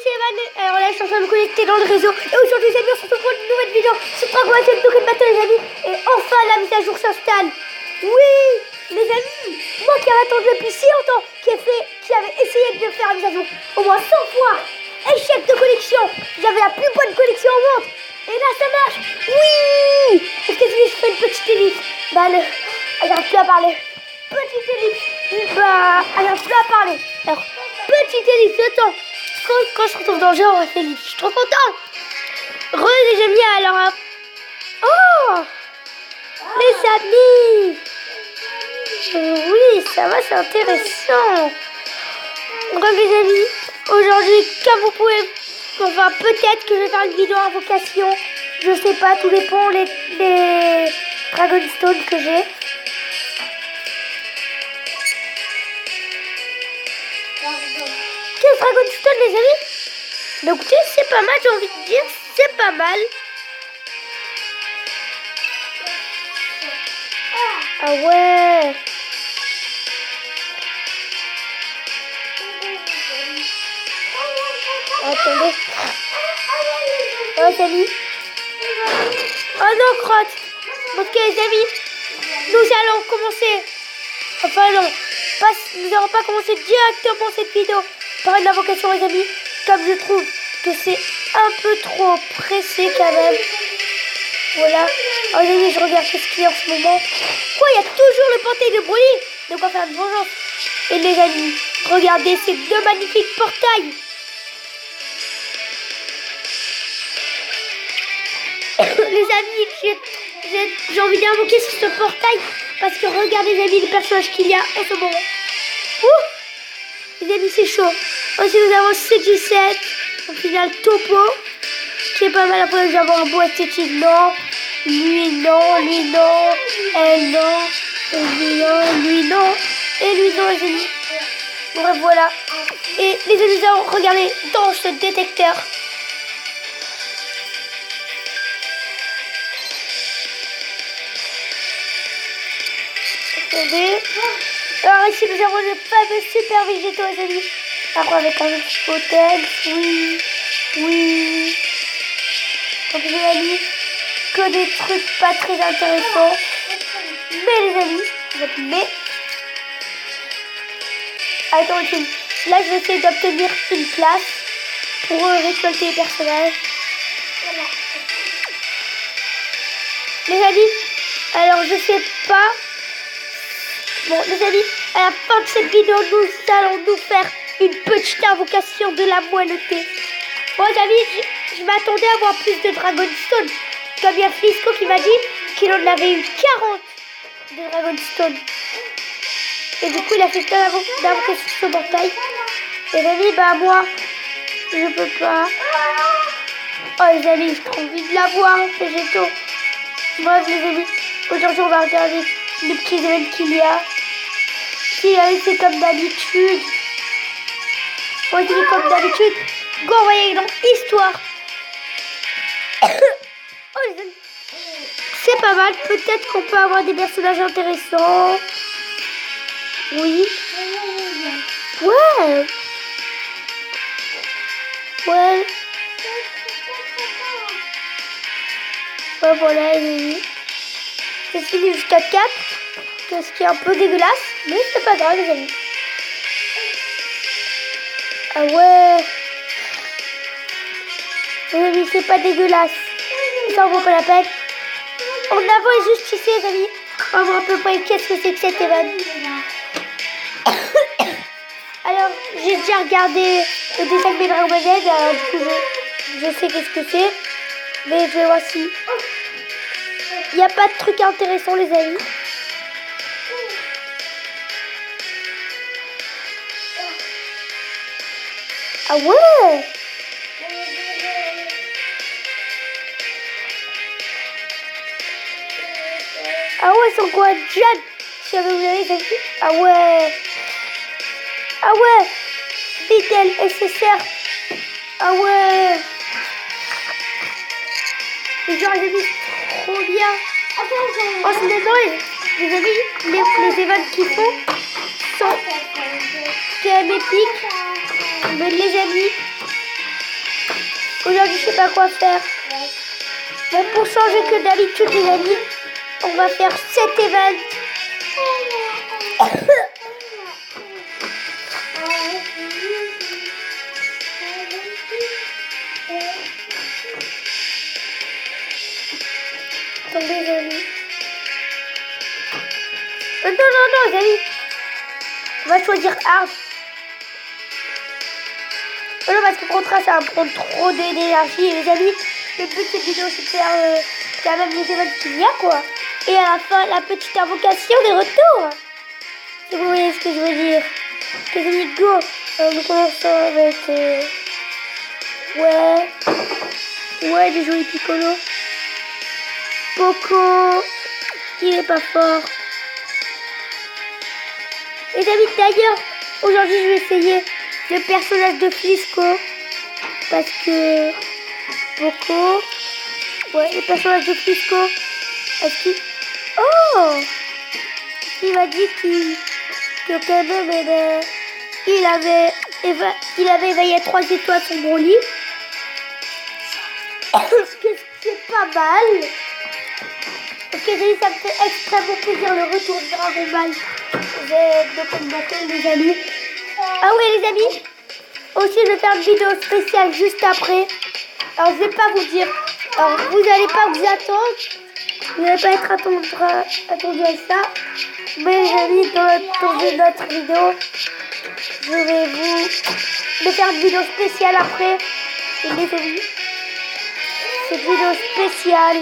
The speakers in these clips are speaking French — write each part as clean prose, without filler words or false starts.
c'est Evan. Alors là, je suis en train de me connecter dans le réseau. Et aujourd'hui, les amis, on se retrouve pour une nouvelle vidéo sur Dragon Ball Z Dokkan Battle, les amis. Et enfin, la mise à jour s'installe. Oui, les amis, moi qui avais attendu depuis si longtemps, qui avait essayé de faire la mise à jour au moins 100 fois. Échec de connexion. J'avais la plus bonne connexion au monde. Et là, ça marche. Oui. Est-ce que je fais une petite ellipse? Bah, j'arrive plus à parler. Petite ellipse. Bah, j'arrive plus à parler. Alors, petite ellipse, le temps. Quand je retrouve dans le jeu, on va faire l'ellipse. Je suis trop content. Les amis, alors... Oh, les amis. Oui, ça va, c'est intéressant. Donc les amis, aujourd'hui, comme vous pouvez... Enfin, peut-être que je vais faire une vidéo invocation. Je sais pas, tout dépend les Dragon Stone que j'ai. Quel Dragon Stone, les amis? Donc écoutez, c'est pas mal, j'ai envie de dire, c'est pas mal. Ah ouais. Attendez. Oh, les amis. Oh non, crotte. Ok, les amis, nous allons commencer. Enfin non, nous n'allons pas commencer directement cette vidéo par une invocation, les amis. Comme je trouve que c'est un peu trop pressé quand même. Voilà. Oh, les amis, je regarde ce qu'il y a en ce moment. Quoi, il y a toujours le portail de Broly. Donc on va faire une vengeance. Et les amis, regardez ces deux magnifiques portails. Les amis, j'ai envie d'invoquer sur ce portail parce que regardez les amis, les personnages qu'il y a en ce moment. Ouh, les amis, c'est chaud. Ensuite nous avons CG7, au final Topo, qui est pas mal. Après nous avons un beau esthétique, non, lui non, lui non, elle non, et lui non, lui non, et lui non, les amis. Bref, voilà. Et les amis, nous avons regardé dans ce détecteur. Alors ici nous avons le fameux super végétaux, les amis. Après avec un hôtel, oui. Donc les amis, que des trucs pas très intéressants. Mais les amis, attendez, là je vais essayer d'obtenir une place pour récolter les personnages. Les amis, alors je sais pas. Bon, les amis, à la fin de cette vidéo, nous allons nous faire une petite invocation de la moelleté. Bon, les amis, je m'attendais à avoir plus de Dragon Stone. Comme il y a Flisco qui m'a dit qu'il en avait eu 40 de Dragon Stone. Et du coup, il a fait plein d'invocations sur ce portail. Les amis, bah moi, je peux pas. Oh, les amis, j'ai trop envie de l'avoir, végétaux. Bref, les amis, aujourd'hui, on va regarder les petits événements qu'il y a. Si c'est comme d'habitude. On dit comme d'habitude. Go, voyez dans histoire. Oh, les amis. C'est pas mal. Peut-être qu'on peut avoir des personnages intéressants. Oui. Ouais. Ouais. Bah voilà, les amis. C'est fini jusqu'à 4. Ce qui est un peu dégueulasse, mais c'est pas grave, les amis. Ah ouais. Les amis, c'est pas dégueulasse. Ça en vaut pas la peine. En avant et juste ici, les amis. On va voir à peu près qu'est-ce que c'est que cet événement. Alors, j'ai déjà regardé le dessin de Dragon Ball Z. Alors, du coup, je sais qu'est-ce que c'est. Mais je vais voir si... Il n'y a pas de truc intéressant, les amis. Ah ouais. Ah ouais, c'est quoi Jade? Si vous voulez, les amis. Ah ouais. Ah ouais. Videl SSR. Ah ouais. Les gens, les amis, trop bien. Oh, c'est désolé. Les amis, les événements qu'ils font sont quand même épiques. Mais les amis, Aujourd'hui, je sais pas quoi faire. Bon, pour changer que d'habitude, les amis, on va faire 7 events. Attendez, les amis. Non, les amis. On va choisir hard. Non, parce que contre ça va prendre trop d'énergie. Et les amis, le but de cette vidéo, c'est de faire quand même les événements qu'il y a, quoi. Et à la fin, la petite invocation des retours. Si vous voyez ce que je veux dire. Les amis, go. Nous commençons avec... Ouais, des jolis Piccolo. Poco. Il est pas fort. Les amis, d'ailleurs, aujourd'hui, je vais essayer le personnage de Flisco. Parce que... Poco... Ouais, le personnage de Flisco. Est-ce qu'il... Oh! Il m'a dit que quand même, eh ben, il avait éveillé 3 étoiles sur mon lit. C'est pas mal. Ok, ça me fait extrêmement plaisir le retour de Dragon Ball. Les amis. Ah ouais, les amis. Aussi, je vais faire une vidéo spéciale juste après. Alors, je vais pas vous dire. Alors, vous n'allez pas vous attendre. Vous n'allez pas être attendu à ça. Mais les amis, dans une autre vidéo, je vais vous faire une vidéo spéciale après. Et les amis, cette vidéo spéciale.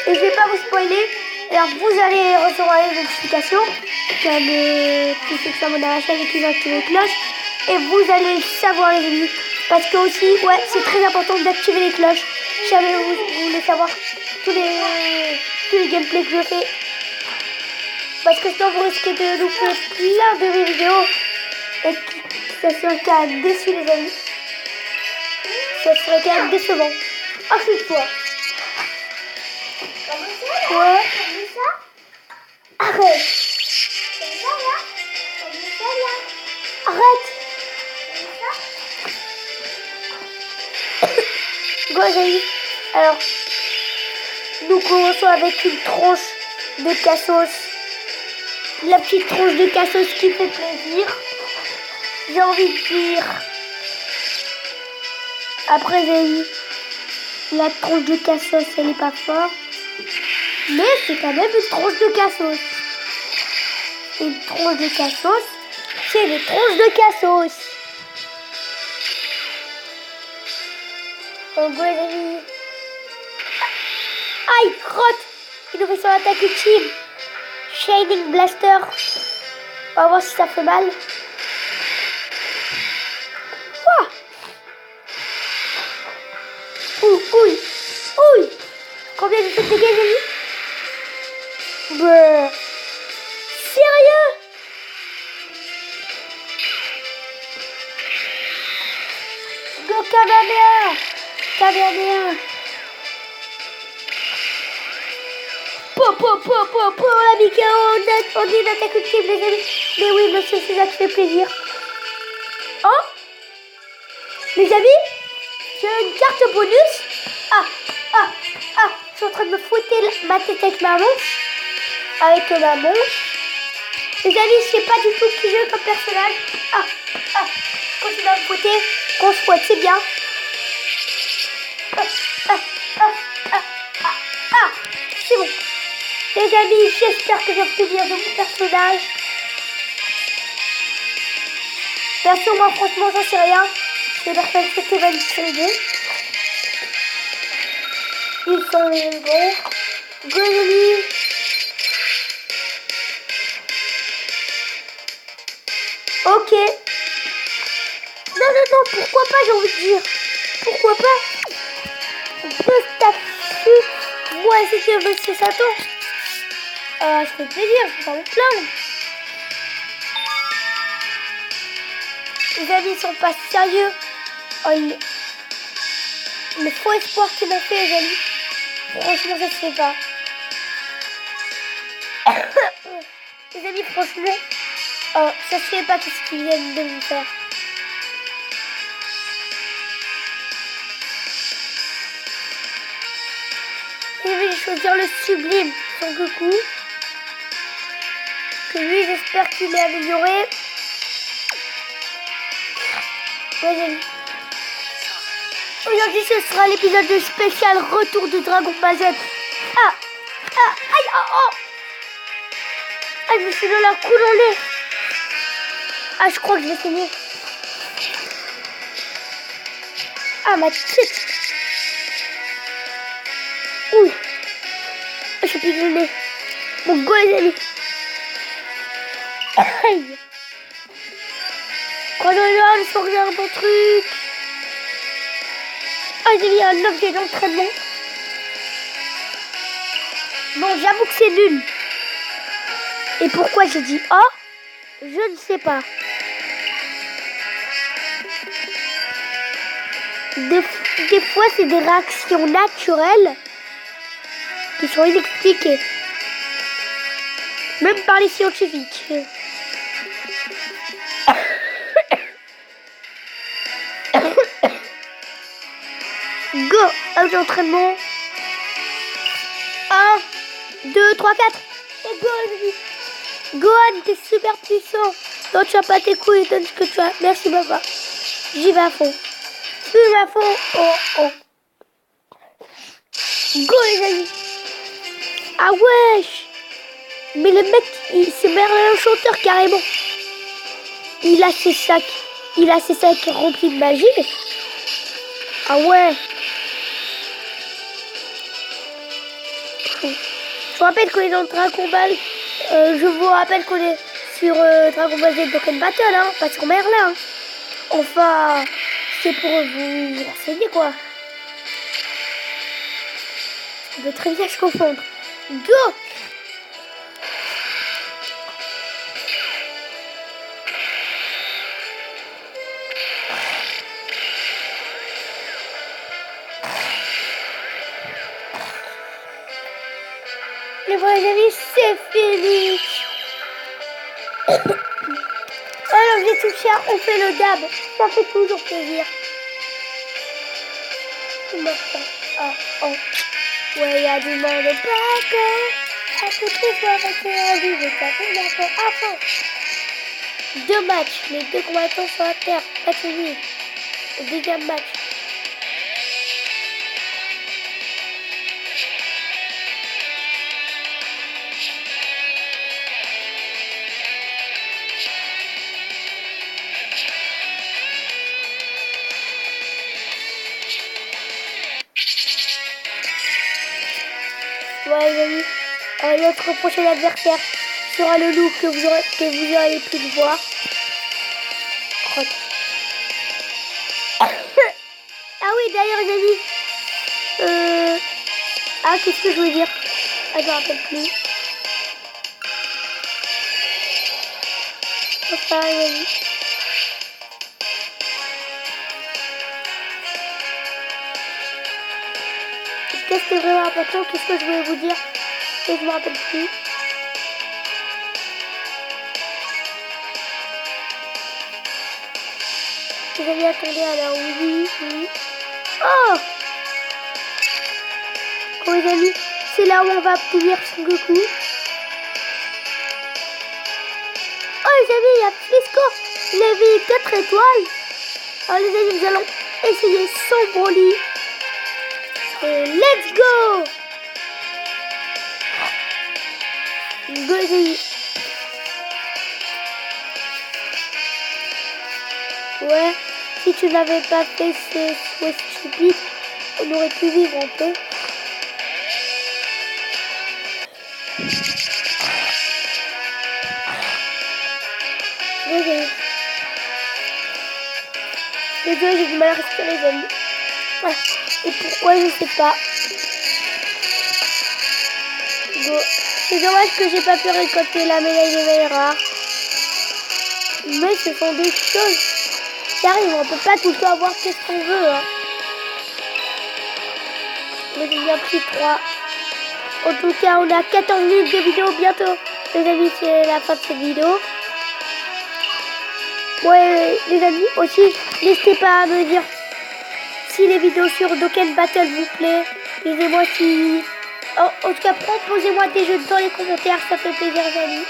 Et je vais pas vous spoiler. Alors, vous allez recevoir les notifications. Comme tous ceux qui sont abonnés à la chaîne et qui ont activé les cloches. Et vous allez le savoir, les amis. Parce que aussi, ouais, c'est très important d'activer les cloches. Si jamais vous voulez savoir tous les gameplays que je fais. Parce que sinon, vous risquez de louper plein de mes vidéos. Et que ça serait quand même déçu, les amis. Ça serait quand même décevant. À chaque fois. Ouais. Arrête. Arrête. Bon, les amis, alors, nous commençons avec une tranche de cassos. La petite tranche de cassos qui fait plaisir. J'ai envie de dire. Après, les amis, la tranche de cassos, elle n'est pas forte. Mais c'est quand même une tranche de cassos. Une tranche de cassos, c'est une tranche de cassos. Oh, bon, les amis. Aïe, crotte. Il nous fait son attaque ultime. Shining Blaster. On va voir si ça fait mal. Ouah. Ouille. Combien je fais de dégâts, les amis? Bah. Sérieux? Go Kamehameha. La Mika, on dit une attaque ultime, les amis. Mais oui, monsieur César, qui fait plaisir. Oh, les amis, j'ai une carte bonus. Je suis en train de me fouetter ma tête avec ma manche. Les amis, je sais pas du tout qui joue comme personnage. Continue à me fouetter. Qu'on se fouette, c'est bien. C'est bon. Les amis, j'espère que je vais obtenir de mon personnage. Perso, moi, franchement, j'en sais rien. Les personnes qui étaient validées. Ils sont bons. Go, les amis. Ok. Non, pourquoi pas, j'ai envie de dire. Pourquoi pas? Statue. Moi, c'était Monsieur Sato. Ça fait plaisir, je vais pas me plaindre. Les amis, ils sont pas sérieux. Oh, le faux espoir qu'ils m'ont fait, les amis. Franchement, ça se fait pas. Les amis, franchement, ça se fait pas tout ce qu'ils viennent de me faire. choisir le sublime Son Goku. Que lui, j'espère qu'il est amélioré. Ouais, aujourd'hui, ce sera l'épisode spécial Retour de Dragon Ball Z. Aïe, oh. Ah, je me suis dans la coule en lait. Ah, je crois que je vais saigner. Ah, ma tête. Ouh. Je suis piqué le nez. Bon, go les amis. Aïe. Oh là là, il faut regarder un bon truc. Ah, j'ai mis un objet d'entraînement. Bon, j'avoue que c'est nul. Et pourquoi j'ai dit oh, je ne sais pas. Des fois, c'est des réactions naturelles qui sont inexpliquées. Même par les scientifiques. Go, avec l'entraînement. 1, 2, 3, 4. Et go, les amis. Gohan, t'es super puissant. Non, tu as pas tes couilles, donne ce que tu as. Merci, papa. J'y vais à fond. Fume à fond. Oh. Go, les amis. Ah, wesh. Mais le mec, c'est Merlin l'Enchanteur, carrément. Il a ses sacs remplis de magie. Ah ouais. Je vous rappelle qu'on est dans Dragon Ball. Je vous rappelle qu'on est sur Dragon Ball Z Dokkan Battle, hein, pas sur Merlin. Hein. Enfin, c'est pour vous renseigner, quoi. On peut très bien se confondre. Go! Les vrais amis, c'est fini. Alors j'ai touché, on fait le dab. Ça fait toujours plaisir. Oh. Ouais, y a du monde partout. À toutes les fois, c'est un vie, ça fait d'accord à fond. 2 matchs, les 2 combattants sont à terre. Pas fini. Le deuxième match. Ouais, les amis, notre prochain adversaire sera le loup que vous aurez pu le voir. Ah oui, d'ailleurs, les amis, qu'est-ce que je voulais dire? Ah, je me rappelle plus. Enfin, les amis. C'était vraiment important. Qu'est-ce que je voulais vous dire? Et je me rappelle plus. Les amis, attendez, alors oui. Oh! Oh, les amis, c'est là où on va punir Son Goku. Oh, les amis, il y a Flisco. Il a mis 4 étoiles. Alors, les amis, nous allons essayer son Broly. Et let's go! Go, les amis. Ouais, si tu n'avais pas fait ces souhaits stupides, on aurait pu vivre un peu. Désolé, j'ai du mal à respirer, les amis. Ouais. Et pourquoi, je sais pas. Bon. C'est dommage que j'ai pas pu récolter la médaille d'éveil rare. Mais ce sont des choses qui arrivent. On peut pas tout le temps avoir qu'est-ce qu'on veut. Hein. Mais j'ai bien pris 3. En tout cas, on a 14 minutes de vidéo bientôt. Les amis, c'est la fin de cette vidéo. Ouais, les amis, aussi, n'hésitez pas à me dire si les vidéos sur Dokkan Battle vous plaît. Dites-moi si En tout cas, proposez-moi des jeux dans les commentaires, ça fait plaisir, les amis.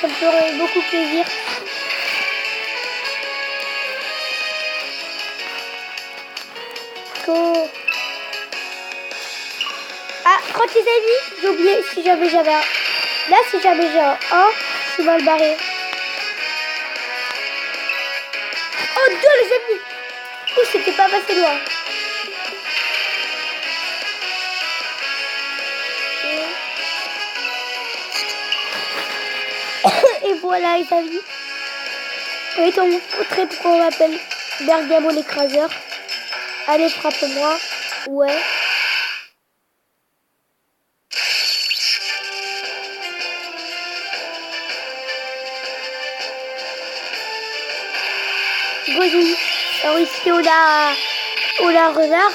Ça me ferait beaucoup plaisir. Go. Ah, quand les amis, j'ai oublié si jamais j'avais un. Là, si jamais j'ai un 1, je suis mal barré. Oh, 2 les amis. Ouh, c'était pas passé loin. Et voilà les amis. Oui, on vous montrer pourquoi on m'appelle Bergamo l'écraseur. Allez, frappe-moi. Ouais. Gozou. Alors ici on a renard.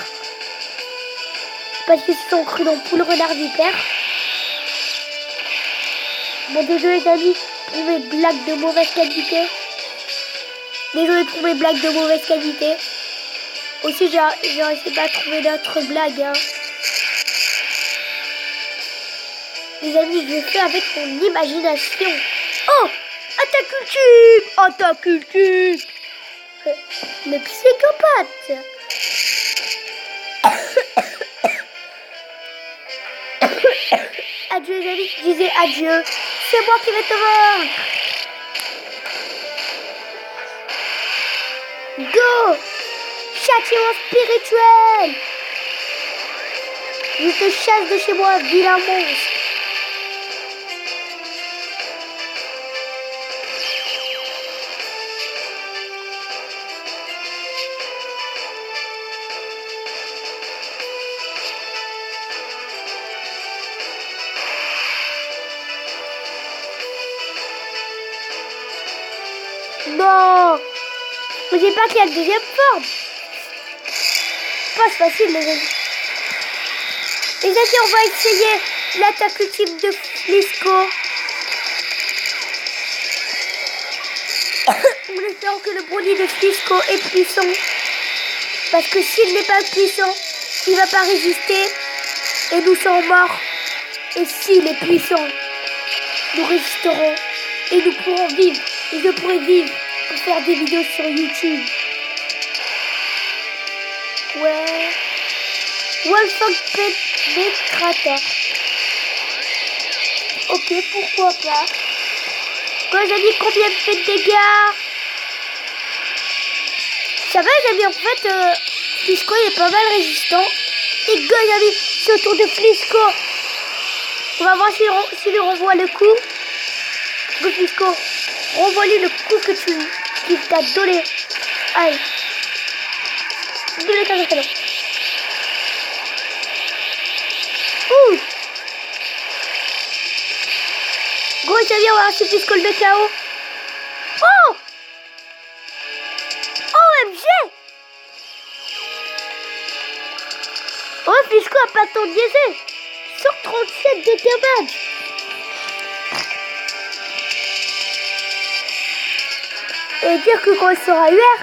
Parce qu'ils se sont crus dans poule renard vipère. Bon, désolé les amis pour mes blagues de mauvaise qualité. Désolé pour mes blagues de mauvaise qualité. Aussi, j'ai essayé de trouver d'autres blagues. Hein. Les amis, je fais avec mon imagination. Oh, attaque ultime. Attaque ultime. Le psychopathe. Adieu les amis, disais adieu. C'est moi qui vais te vaincre. Go. Châtiment spirituel. Je te chasse de chez moi, vilain monstre. Non. Vous dites pas qu'il y a une deuxième forme. Pas facile les amis. Les amis, on va essayer l'attaque ultime de Flisco. Nous espérons que le brownie de Flisco est puissant. Parce que s'il n'est pas puissant, il ne va pas résister. Et nous sommes morts. Et s'il est puissant, nous résisterons. Et nous pourrons vivre. Et je pourrai vivre pour faire des vidéos sur YouTube. Ouais. Wolfgang Penetrator. Ok, pourquoi pas. Quand j'ai dit combien de fait de dégâts. Ça va les amis, en fait, Flisco il est pas mal résistant. Et go les amis, c'est au tour de Flisco. On va voir s'il lui renvoie le coup. Go Flisco, renvoie-lui le coup qu'il t'a donné. Allez. Donne-le ta cadeau. Ouh. Go les amis, on va voir si Flisco le met KO. Oh. OMG. Oh, Flisco a pas tant niaisé. 137 de damage. Et dire que quand il sera UR,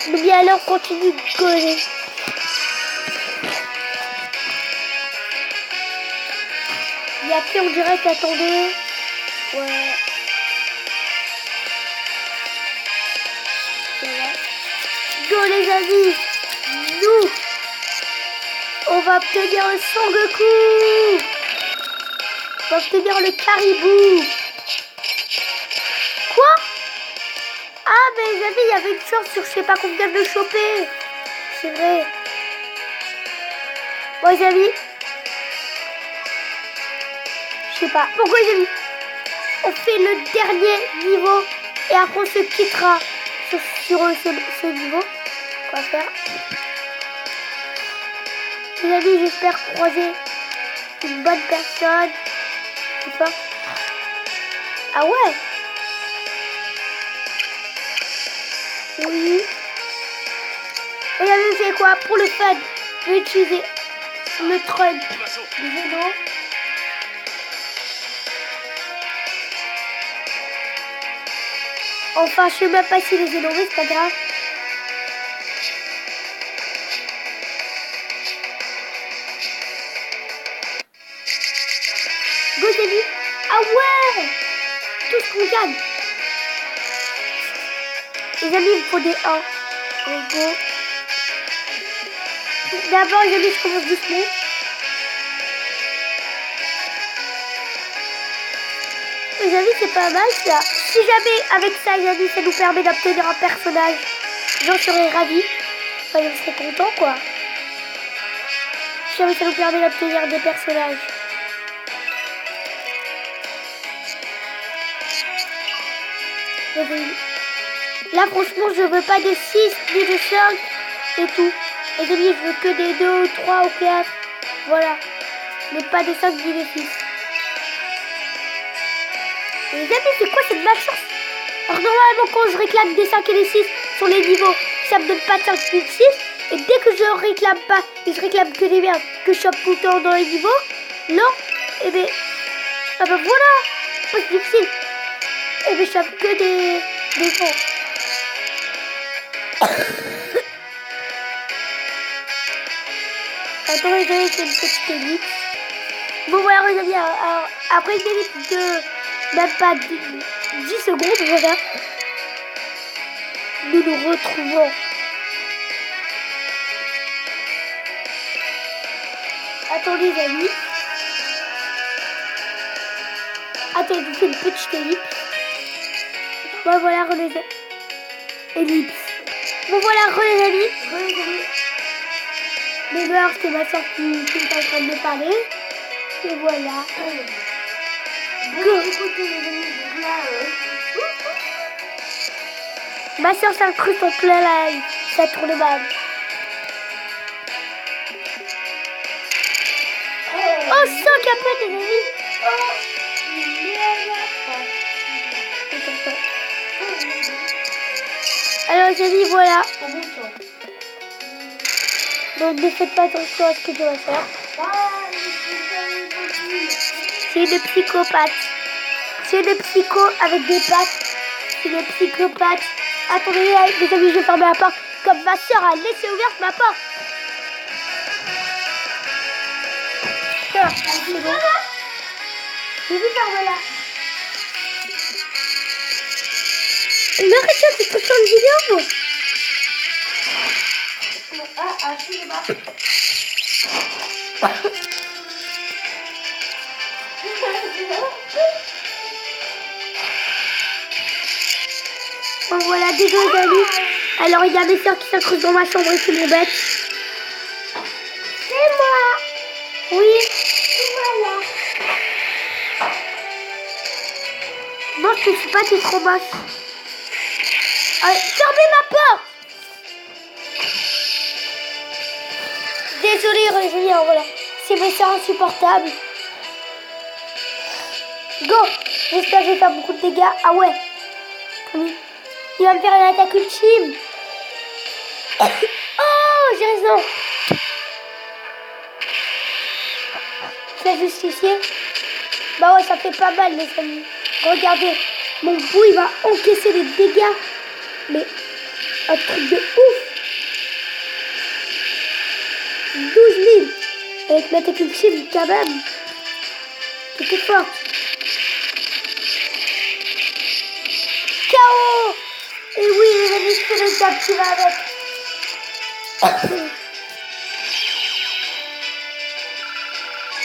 mais bien alors continue de coller. Il y a qui en direct, attendez. Ouais. Voilà. Go les amis, nous, on va obtenir le Sangoku. On va obtenir le caribou. Quoi? Ah mais les amis, il y avait une chance sur je sais pas combien de le choper. C'est vrai. Bon les amis, je sais pas. Pourquoi les amis? On fait le dernier niveau et après on se quittera sur ce niveau. Quoi faire? Les amis, j'espère croiser une bonne personne. C'est pas. Ah ouais? Oui. Et les amis, c'est quoi? Pour le fun, je vais utiliser le trunk du vélo. Enfin, je sais même pas si les énormes, c'est pas grave. Go, les amis. Ah ouais! Tout ce qu'on gagne. Les amis, il me faut des 1. Go. D'abord, les amis, je commence doucement. Les amis, c'est pas mal ça. Si jamais avec ça, les amis, ça nous permet d'obtenir un personnage, j'en serais ravi. Enfin, je serais content, quoi. Si jamais ça nous permet d'obtenir des personnages. Là, franchement, je veux pas de 6 ni de 5 et tout. Les amis, je veux que des 2, 3 ou 4. Voilà. Mais pas de 5 ni de 6. Les amis, c'est quoi cette malchance? Alors normalement, quand je réclame des 5 et des 6 sur les niveaux, ça me donne pas de 5 ni de 6. Et dès que je réclame pas, et je réclame que des merdes, que je chope tout le temps dans les niveaux, non, et ben, ah ben voilà, c'est difficile. Et ben, je chope que des fonds. Attends, les amis, c'est une petite ellipse. Bon, voilà, les amis, alors, après une ellipse de même pas 10 secondes, voilà, nous nous retrouvons. Attendez, les amis. Attendez, je fais une petite ellipse. Bon, voilà, les ellipse. Bon, voilà, les amis. Les heures, c'est ma soeur qui est en train de me parler. Et voilà. Go. Ma soeur s'incruste en plein live. Ça tourne mal. Oh, 5 après, les amis. Alors, les amis, voilà. Donc, ne faites pas attention à ce que je dois faire. C'est une psychopathe. C'est une psycho avec des pattes. C'est une psychopathe. Attendez, les amis, je vais fermer la porte. Comme ma soeur a laissé ouverte ma porte. Ça, c'est bon. Je vais faire voilà. Le reste, c'est pour faire une vidéo. Bon voilà, désolé amis. Alors il y a mes soeurs qui s'incrustent dans ma chambre et qui m'embêtent. C'est moi. Oui. Voilà. Non, je te suis pas, t'es trop moche. Fermez ma porte. Désolée, Rosalie, voilà. C'est mes soeurs insupportables. Go. J'espère que je vais faire beaucoup de dégâts. Ah ouais. Il va me faire une attaque ultime. Oh, j'ai raison. Je l'ai justifié. Bah ouais, ça fait pas mal, les amis. Regardez, mon bout, il va encaisser les dégâts. Mais un truc de ouf. 12 000. Avec ma attaque ultime, quand même. C'était fort. KO. Et oui, les amis, c'est le cap qui va avec.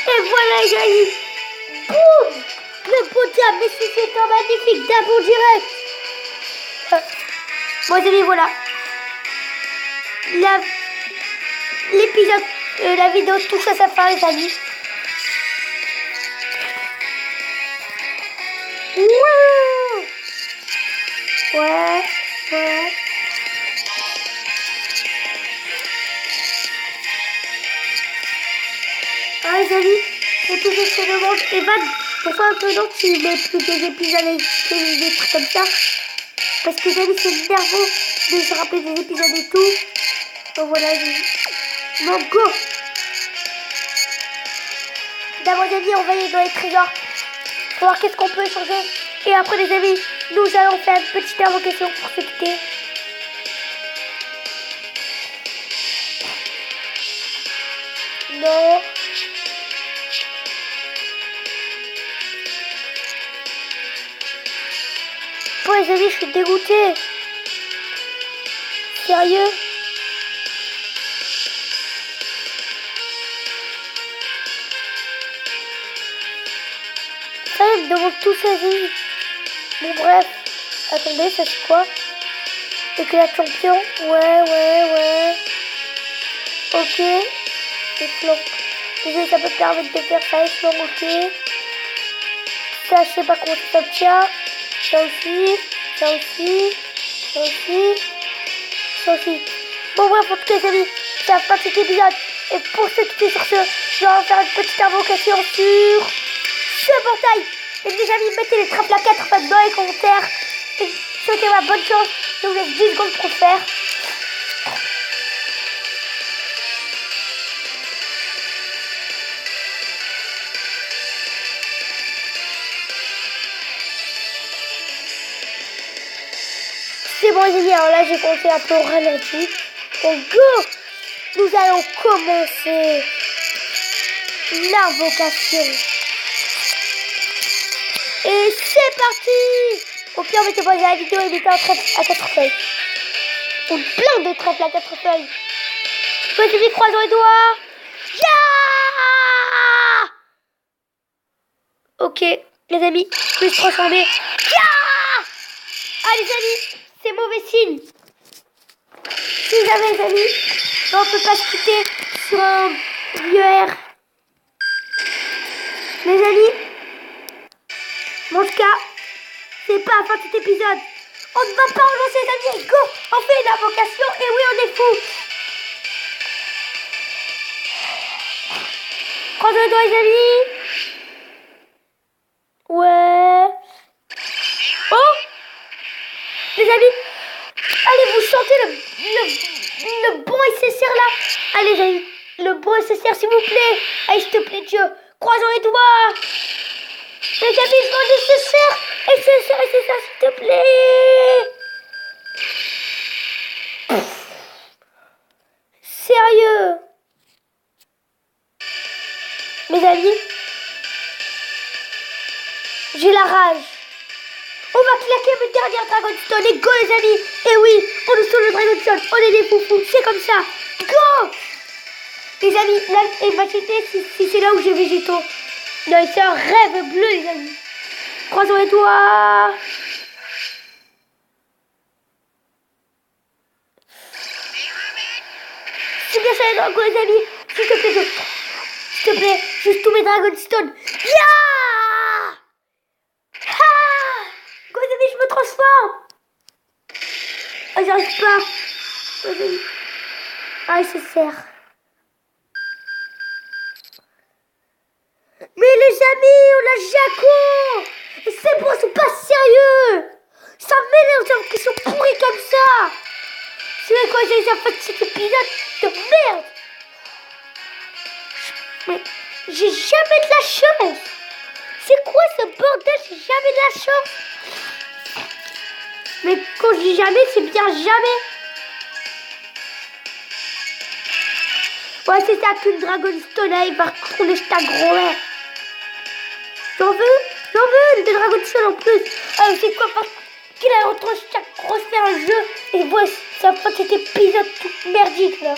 Et voilà, les amis. Boum. Le beau diable, mais c'est un magnifique dab en direct. Bon, les amis, voilà. L'épisode, la vidéo touche à sa fin, les amis. Ouais. Ah, les amis, pour tous ceux qui se demandent, Evan, pourquoi un peu non tu mets plus des épisodes et des trucs comme ça? Parce que les amis, c'est nerveux de se rappeler des épisodes et tout. Donc voilà, les amis. Bon, go. D'abord, les amis, on va aller dans les trésors pour voir qu'est-ce qu'on peut échanger. Et après, les amis, nous allons faire une petite invocation pour se quitter. Non. Bon les amis, je suis dégoûtée. Sérieux? Ça, ils me demandent tous ces vies. Bon bref. Attendez, ça c'est quoi? Éclat champion. Ouais. Ok. Et flanc. Désolé, ça peut permettre de faire ça. Et flanc, ok. Ça, je sais pas comment ça s'obtient. Ça aussi. Bon bref, en tout cas les amis, c'est la fin de cet épisode. Et pour se quitter sur ce, je vais faire une petite invocation sur ce portail. Et les amis, mettez les trapes à 4 fans dans les commentaires. Et souhaitez-moi bonne chance. Je vous laisse 10 secondes pour le faire. C'est bon les amis, alors là j'ai compté un peu au ralenti. Donc go, nous allons commencer l'invocation. Et c'est parti. Au pire, mettez pas la vidéo et mettez un trèfle à 4 feuilles. Ou plein de trèfles à 4 feuilles. Les amis, croisons les doigts. Yeah. Ok, les amis, je me suis transformé. Yeah. Ah les amis, c'est mauvais signe. Si jamais les amis, on peut pas se quitter sur un vieux air. Les amis, en tout cas, c'est pas la fin de cet épisode. On ne va pas relancer les amis. Go, on fait une invocation et oui, on est fou. Croisez les doigts les amis. Ouais. Oh, les amis, allez, vous sentez le bon nécessaire là. Allez, les amis, le bon nécessaire, s'il vous plaît. Allez, s'il te plaît, Dieu. Croisons les doigts. Les amis, je veux nécessaire. Nécessaire, s'il te plaît. Sérieux. Mes amis, j'ai la rage. On va claquer le dernier Dragonstone et go les amis. Et oui, on est sur le Dragonstone, on est des foufous, c'est comme ça. Go. Les amis, là, imaginez si c'est là où j'ai végétaux. Non, c'est un rêve bleu les amis. Croisons les doigts. C'est bien ça les dragons les amis. S'il te plaît, juste tous mes Dragonstone. Yeah. Go les amis, je me transforme. Ah, j'arrive pas. Vas-y. Ah, il se sert. Mais les amis, on a Jaco. C'est bon, c'est pas sérieux. Ça m'énerve, j'ai l'impression pourrie comme ça. C'est quoi, j'ai déjà fait cet épisode de merde. Mais j'ai jamais de la chance. C'est quoi ce bordel? J'ai jamais de la chance. Mais quand je dis jamais, c'est bien jamais. Ouais, c'est ça qu'une Dragonstone arrive par contre ta grand-mère. J'en veux des Dragonstone en plus. C'est quoi parce qu'il a retrouvé chaque grosse faire un jeu. Et voilà, ça fait cet épisode tout merdique là.